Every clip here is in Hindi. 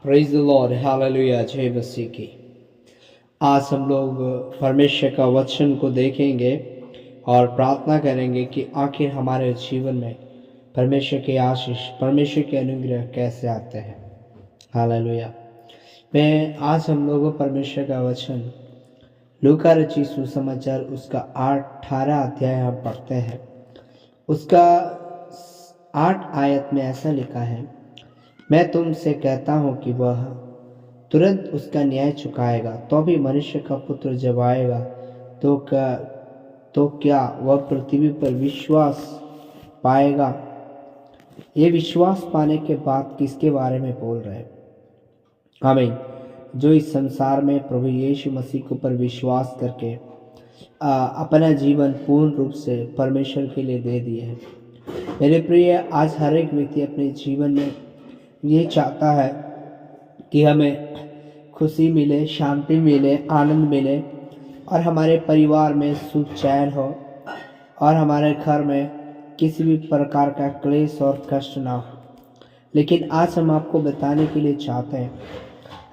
प्रेज द लॉर्ड, हालेलुया, जय मसीह की। आज हम लोग परमेश्वर का वचन को देखेंगे और प्रार्थना करेंगे कि आखिर हमारे जीवन में परमेश्वर के आशीष, परमेश्वर के अनुग्रह कैसे आते हैं। हालेलुया। मैं आज हम लोग परमेश्वर का वचन लूका रचित सुसमाचार उसका 18 अध्याय हम पढ़ते हैं। उसका 8 आयत में ऐसा लिखा है, मैं तुमसे कहता हूँ कि वह तुरंत उसका न्याय चुकाएगा। तो भी मनुष्य का पुत्र जब आएगा तो क्या वह पृथ्वी पर विश्वास पाएगा। ये विश्वास पाने के बाद किसके बारे में बोल रहे हैं? आमीन। जो इस संसार में प्रभु यीशु मसीह के ऊपर विश्वास करके अपना जीवन पूर्ण रूप से परमेश्वर के लिए दे दिए हैं। मेरे प्रिय, आज हर एक व्यक्ति अपने जीवन में ये चाहता है कि हमें खुशी मिले, शांति मिले, आनंद मिले और हमारे परिवार में सुख चैन हो और हमारे घर में किसी भी प्रकार का क्लेश और कष्ट ना हो। लेकिन आज हम आपको बताने के लिए चाहते हैं,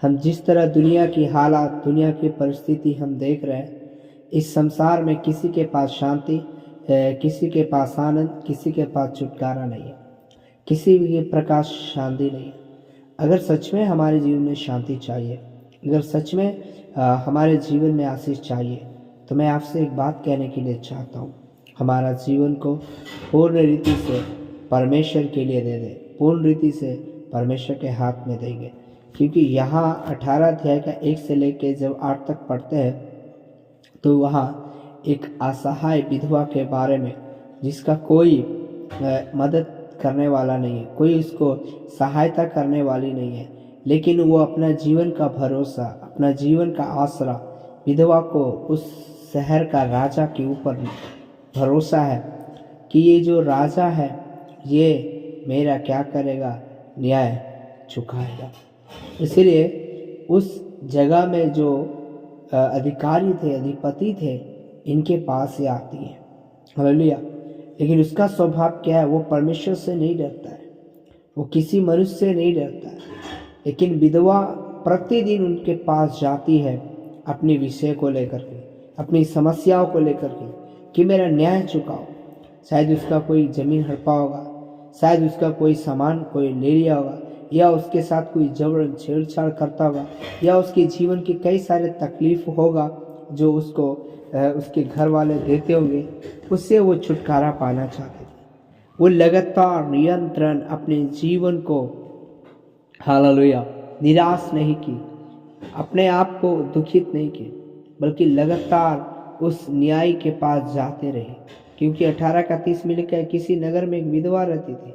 हम जिस तरह दुनिया की हालात, दुनिया की परिस्थिति हम देख रहे हैं, इस संसार में किसी के पास शांति, किसी के पास आनंद, किसी के पास छुटकारा नहीं है, किसी भी प्रकार शांति नहीं है। अगर सच में हमारे जीवन में शांति चाहिए, अगर सच में हमारे जीवन में आशीष चाहिए, तो मैं आपसे एक बात कहने के लिए चाहता हूँ, हमारा जीवन को पूर्ण रीति से परमेश्वर के लिए दे दें, पूर्ण रीति से परमेश्वर के हाथ में देंगे। क्योंकि यहाँ 18 अध्याय का 1 से लेकर जब 8 तक पढ़ते हैं तो वहाँ एक असहाय विधवा के बारे में, जिसका कोई मदद करने वाला नहीं है, कोई उसको सहायता करने वाली नहीं है, लेकिन वो अपना जीवन का भरोसा, अपना जीवन का आसरा विधवा को उस शहर का राजा के ऊपर भरोसा है कि ये जो राजा है ये मेरा क्या करेगा, न्याय चुकाएगा। इसलिए उस जगह में जो अधिकारी थे, अधिपति थे, इनके पास से आती है। हालेलुया। लेकिन उसका स्वभाव क्या है? वो परमेश्वर से नहीं डरता है, वो किसी मनुष्य से नहीं डरता है। लेकिन विधवा प्रतिदिन उनके पास जाती है अपने विषय को लेकर के, अपनी समस्याओं को लेकर के कि मेरा न्याय चुकाओ। शायद उसका कोई जमीन हड़पा होगा, शायद उसका कोई सामान कोई ले लिया होगा, या उसके साथ कोई जबरन छेड़छाड़ करता होगा, या उसके जीवन के कई सारे तकलीफ होगा जो उसको उसके घर वाले देते होंगे, उससे वो छुटकारा पाना चाहते थे। वो लगातार नियंत्रण अपने जीवन को, हालेलुया, निराश नहीं की, अपने आप को दुखित नहीं की, बल्कि लगातार उस न्यायी के पास जाते रहे। क्योंकि 18 का 30 में लिखा है, किसी नगर में एक विधवा रहती थी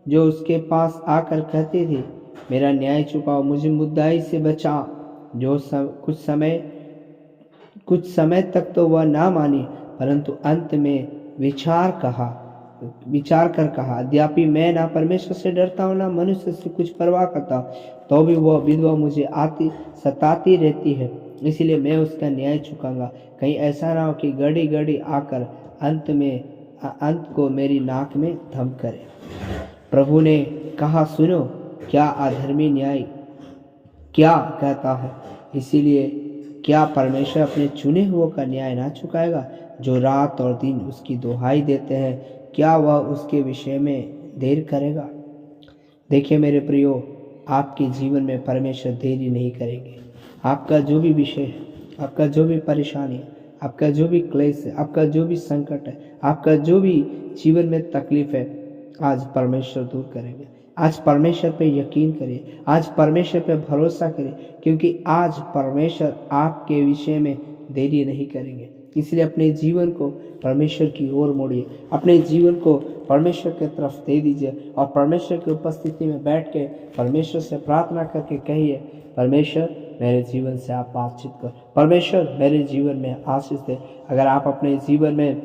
जो उसके पास आकर कहती थी, मेरा न्याय चुकाओ, मुझे मुद्दाई से बचा। जो कुछ समय तक तो वह ना मानी, परंतु अंत में विचार कर कहा, यद्यपि मैं ना परमेश्वर से डरता हूँ, ना मनुष्य से कुछ परवाह करता हूँ, तो भी वह विधवा मुझे सताती रहती है, इसलिए मैं उसका न्याय चुकाऊंगा। कहीं ऐसा ना हो कि घड़ी घड़ी आकर अंत को मेरी नाक में धम करे। प्रभु ने कहा, सुनो, क्या अधर्मी न्याय क्या कहता है। इसीलिए क्या परमेश्वर अपने चुने हुओं का न्याय ना चुकाएगा, जो रात और दिन उसकी दुहाई देते हैं? क्या वह उसके विषय में देर करेगा? देखिए मेरे प्रियो, आपके जीवन में परमेश्वर देरी नहीं करेंगे। आपका जो भी विषय है, आपका जो भी परेशानी है, आपका जो भी क्लेश है, आपका जो भी संकट है, आपका जो भी जीवन में तकलीफ है, आज परमेश्वर दूर करेंगे। आज परमेश्वर पे यकीन करिए, आज परमेश्वर पे भरोसा करिए, क्योंकि आज परमेश्वर आपके विषय में देरी नहीं करेंगे। इसलिए अपने जीवन को परमेश्वर की ओर मोड़िए, अपने जीवन को परमेश्वर की तरफ दे दीजिए और परमेश्वर की उपस्थिति में बैठ के परमेश्वर से प्रार्थना करके कहिए, परमेश्वर मेरे जीवन से आप बातचीत कर, परमेश्वर मेरे जीवन में आशीष दे। अगर आप अपने जीवन में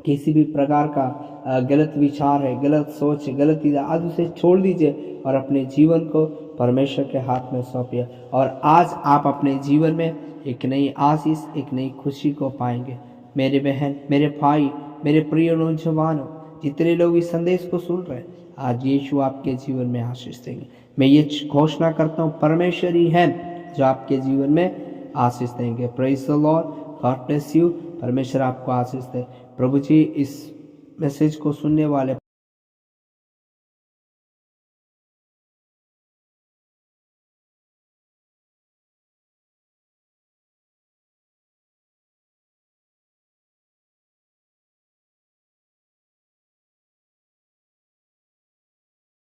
किसी भी प्रकार का गलत विचार है, गलत सोच है, गलत चीज़, आज उसे छोड़ दीजिए और अपने जीवन को परमेश्वर के हाथ में सौंपिए। और आज आप अपने जीवन में एक नई आशीष, एक नई खुशी को पाएंगे। मेरे बहन, मेरे भाई, मेरे प्रिय नौजवानों, जितने लोग इस संदेश को सुन रहे हैं, आज यीशु आपके जीवन में आशीष देंगे। मैं ये घोषणा करता हूँ, परमेश्वर ही है जो आपके जीवन में आशीष देंगे। Praise the Lord, God bless you. परमेश्वर आपको आशीष दे। प्रभु जी इस मैसेज को सुनने वाले